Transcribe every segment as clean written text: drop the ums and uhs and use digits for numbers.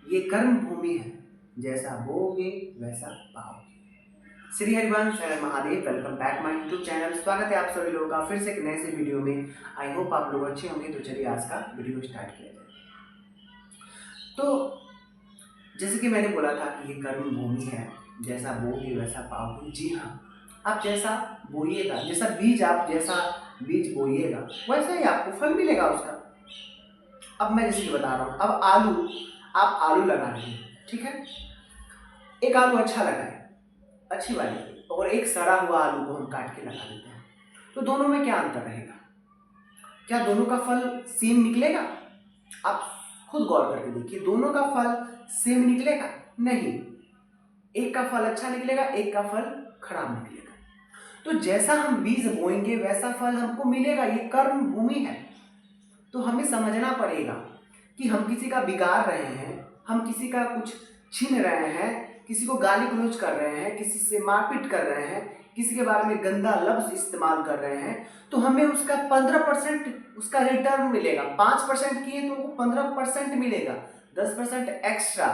ये कर्म भूमि है, जैसा बोओगे वैसा पाओगे। श्री हरिवंश हर Mahadev. Welcome back my YouTube channel. स्वागत है आप सभी लोगों का फिर से एक नए से वीडियो में। आई होप आप लोग अच्छे होंगे। तो चलिए आज का वीडियो स्टार्ट किया जाए। तो जैसे कि मैंने बोला था कि ये कर्म भूमि है, जैसा बोओगे वैसा पाओगे। जी हाँ, आप जैसा बोइएगा, जैसा बीज बोइएगा वैसा ही आपको फल मिलेगा उसका। अब मैं जैसे कि बता रहा हूँ, अब आप आलू लगा रहे हैं, ठीक है। एक आलू अच्छा लगा है, अच्छी वाली, और एक सड़ा हुआ आलू को हम काट के लगा देते हैं, तो दोनों में क्या अंतर रहेगा? क्या दोनों का फल सेम निकलेगा? आप खुद गौर करके देखिए, दोनों का फल सेम निकलेगा? नहीं, एक का फल अच्छा निकलेगा, एक का फल खराब निकलेगा। तो जैसा हम बीज बोएंगे वैसा फल हमको मिलेगा। ये कर्म भूमि है। तो हमें समझना पड़ेगा कि हम किसी का बिगाड़ रहे हैं, हम किसी का कुछ छीन रहे हैं, किसी को गाली गलौज कर रहे हैं, किसी से मारपीट कर रहे हैं, किसी के बारे में गंदा लफ्ज इस्तेमाल कर रहे हैं, तो हमें उसका 15% उसका रिटर्न मिलेगा। 5% किए तो उनको 15% मिलेगा, 10% एक्स्ट्रा।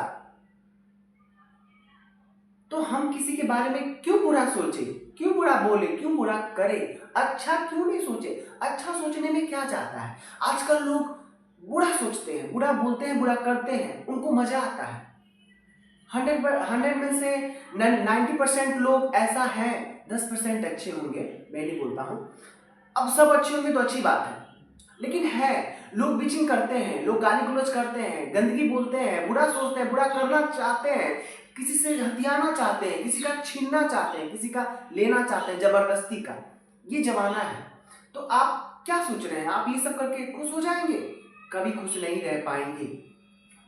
तो हम किसी के बारे में क्यों बुरा सोचे, क्यों बुरा बोले, क्यों बुरा करे? अच्छा क्यों नहीं सोचे? अच्छा सोचने में क्या जाता है? आजकल लोग बुरा सोचते हैं, बुरा बोलते हैं, बुरा करते हैं, उनको मजा आता है। 100 में से 90% लोग ऐसा है, 10% अच्छे होंगे, मैं नहीं बोलता हूँ। अब सब अच्छे होंगे तो अच्छी बात है, लेकिन है लोग बिचिंग करते हैं, लोग गाली गलौज करते हैं, गंदगी बोलते हैं, बुरा सोचते हैं, बुरा करना चाहते हैं, किसी से हथियाना चाहते हैं, किसी का छीनना चाहते हैं, किसी का लेना चाहते हैं, जबरदस्ती का। ये जमाना है। तो आप क्या सोच रहे हैं? आप ये सब करके खुश हो जाएंगे? कभी खुश नहीं रह पाएंगे।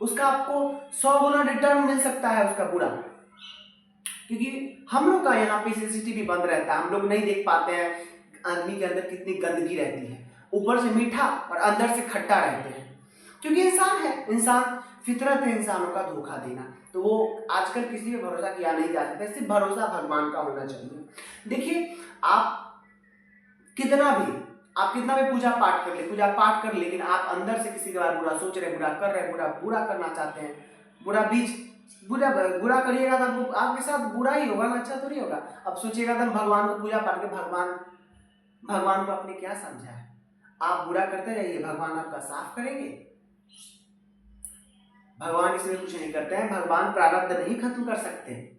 उसका आपको 100 गुना रिटर्न मिल सकता है उसका बुरा। क्योंकि हम लोग का यहाँ पे सीसीटीवी बंद रहता है, हम लोग नहीं देख पाते हैं आदमी के अंदर कितनी गंदगी रहती है। ऊपर से मीठा और अंदर से खट्टा रहते हैं, क्योंकि इंसान है, इंसान फितरत है इंसानों का धोखा देना। तो वो आजकल किसी पे भरोसा किया नहीं जा सकता, सिर्फ भरोसा भगवान का होना चाहिए। देखिए, आप कितना भी आप कितना भी पूजा पाठ कर, लेकिन आप अंदर से किसी के बारे में बुरा सोच रहे, बुरा कर रहे, बुरा करना चाहते हैं, बुरा बीज बुरा बुरा करिएगा तो आपके साथ बुरा ही होगा ना, अच्छा थोड़ी होगा। अब सोचिएगा तो भगवान को पूजा पाठ के भगवान को आपने क्या समझा है? आप बुरा करते रहिए, भगवान आपका साफ करेंगे। भगवान इसमें कुछ नहीं करते हैं, भगवान प्रारब्ध नहीं खत्म कर सकते।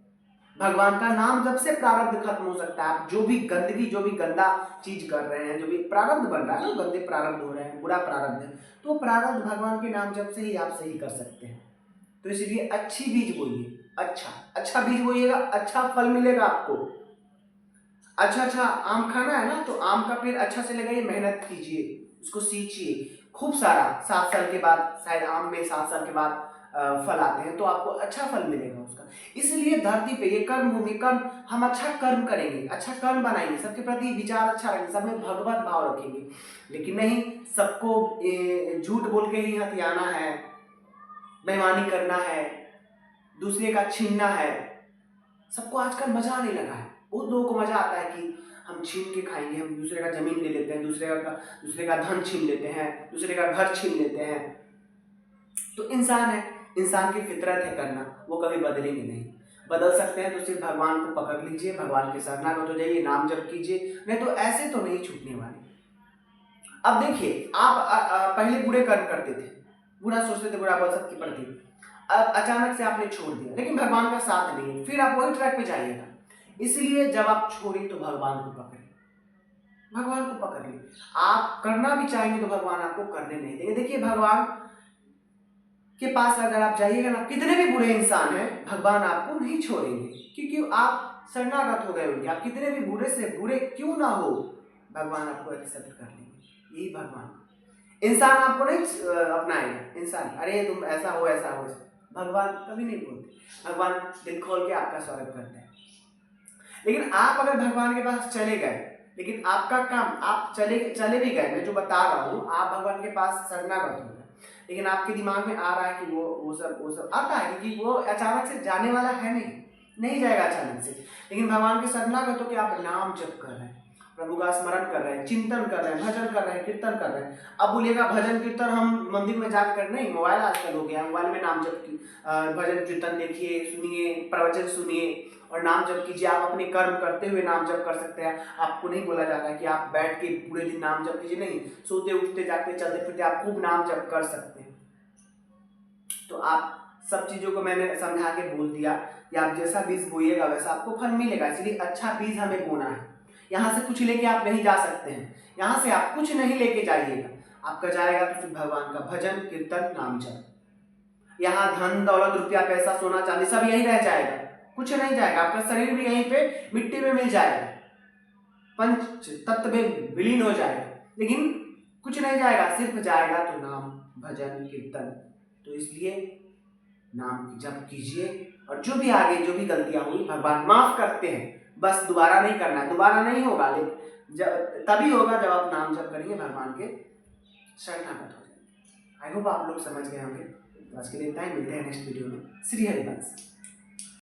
भगवान का नाम जब से प्रारब्ध खत्म हो सकता है। आप जो भी गंदगी, जो भी गंदा चीज कर रहे हैं, जो भी प्रारब्ध बन रहा है ना, गंदे प्रारब्ध हो रहे हैं, बुरा प्रारब्ध है, तो प्रारब्ध भगवान के नाम जब से ही आप सही कर सकते हैं। तो इसलिए अच्छी बीज बोइए, अच्छा बीज बोइएगा, अच्छा फल मिलेगा आपको। अच्छा आम खाना है ना, तो आम का पेड़ अच्छा से लगाइए, मेहनत कीजिए, उसको सींचिए खूब सारा। 7 साल के बाद शायद आम में 7 साल के बाद फल आते हैं, तो आपको अच्छा फल मिलेगा उसका। इसलिए धरती पे ये कर्म भूमि, कर्म हम अच्छा कर्म करेंगे, अच्छा कर्म बनाएंगे, सबके प्रति विचार अच्छा रखेंगे, सब में भगवत भाव रखेंगे। लेकिन नहीं, सबको झूठ बोल के ही हथियाना है, बेईमानी करना है, दूसरे का छीनना है। सबको आजकल मजा आने लगा है। बहुत लोगों को मजा आता है कि हम छीन के खाएंगे, हम दूसरे का जमीन ले लेते हैं, दूसरे का धन छीन लेते हैं, दूसरे का घर छीन लेते हैं। तो इंसान है, इंसान की फितरत है करना, वो कभी बदलेंगे नहीं। बदल सकते हैं तो सिर्फ भगवान को पकड़ लीजिए, भगवान के शरणागत हो जाइए, नाम जप कीजिए, नहीं तो ऐसे तो नहीं छूटने वाले। अब देखिए, आप पहले बुरे कर्म करते थे, बुरा सोचते थे, बुरा बोल सबके प्रति, अब अचानक से आपने छोड़ दिया, लेकिन भगवान का साथ नहीं है, फिर आप वही ट्रैक पे जाइएगा। इसलिए जब आप छोड़े तो भगवान को पकड़े, भगवान को पकड़ ले। आप करना भी चाहेंगे तो भगवान आपको करने नहीं देंगे। देखिए, भगवान के पास अगर आप जाइएगा ना, कितने भी बुरे इंसान हैं, भगवान आपको नहीं छोड़ेंगे, क्योंकि आप शरणागत हो गए उनके। आप कितने भी बुरे से बुरे क्यों ना हो, भगवान आपको एक्सेप्ट कर लेंगे। यही भगवान, इंसान आपको नहीं अपनाएगा। इंसान, अरे तुम ऐसा हो, ऐसा हो, भगवान कभी नहीं बोलते। भगवान दिल खोल के आपका स्वागत करते हैं। लेकिन आप अगर भगवान के पास चले गए, लेकिन आपका काम, आप चले भी गए, मैं जो बता रहा हूँ, आप भगवान के पास शरणागत हो गए, लेकिन आपके दिमाग में आ रहा है कि वो सब आता है, क्योंकि वो अचानक से जाने वाला है नहीं जाएगा अचानक से। लेकिन भगवान के शरणागत हो के आप नाम जप कर रहे हैं, प्रभु का स्मरण कर रहे हैं, चिंतन कर रहे हैं, भजन कर रहे हैं, कीर्तन कर रहे हैं। अब बोलिएगा भजन कीर्तन हम मंदिर में जाकर नहीं, मोबाइल आजकल हो गया, मोबाइल में नाम जप की भजन कीर्तन देखिए, सुनिए, प्रवचन सुनिए और नाम जप कीजिए। आप अपने कर्म करते हुए नाम जप कर सकते हैं। आपको नहीं बोला जाता है कि आप बैठ के पूरे दिन नाम जप कीजिए, नहीं, सोते उठते जागते चलते फिरते आप खूब नाम जप कर सकते हैं। तो आप सब चीजों को मैंने समझा के बोल दिया कि आप जैसा बीज बोइएगा वैसा आपको फल मिलेगा, इसलिए अच्छा बीज हमें बोना है। यहाँ से कुछ लेके आप नहीं जा सकते हैं, यहाँ से आप कुछ नहीं लेके जाइएगा, आपका जाएगा तो फिर भगवान का भजन कीर्तन नाम जप। यहाँ धन दौलत रुपया पैसा सोना चांदी सब यही रह जाएगा, कुछ नहीं जाएगा, आपका शरीर भी यहीं पे मिट्टी में मिल जाएगा, पंच तत्व में विलीन हो जाएगा, लेकिन कुछ नहीं जाएगा, सिर्फ जाएगा तो नाम भजन कीर्तन। तो इसलिए नाम जप कीजिए और जो भी आगे जो भी गलतियां हुई भगवान माफ करते हैं, बस दोबारा नहीं करना है, दोबारा नहीं होगा, लेकिन तभी होगा जब आप नाम जप करेंगे, भगवान के शरणागत हो जाएंगे। आई होप आप लोग समझ गए होंगे। आज के लिए टाइम मिलते हैं नेक्स्ट वीडियो में। श्री हरिवंश।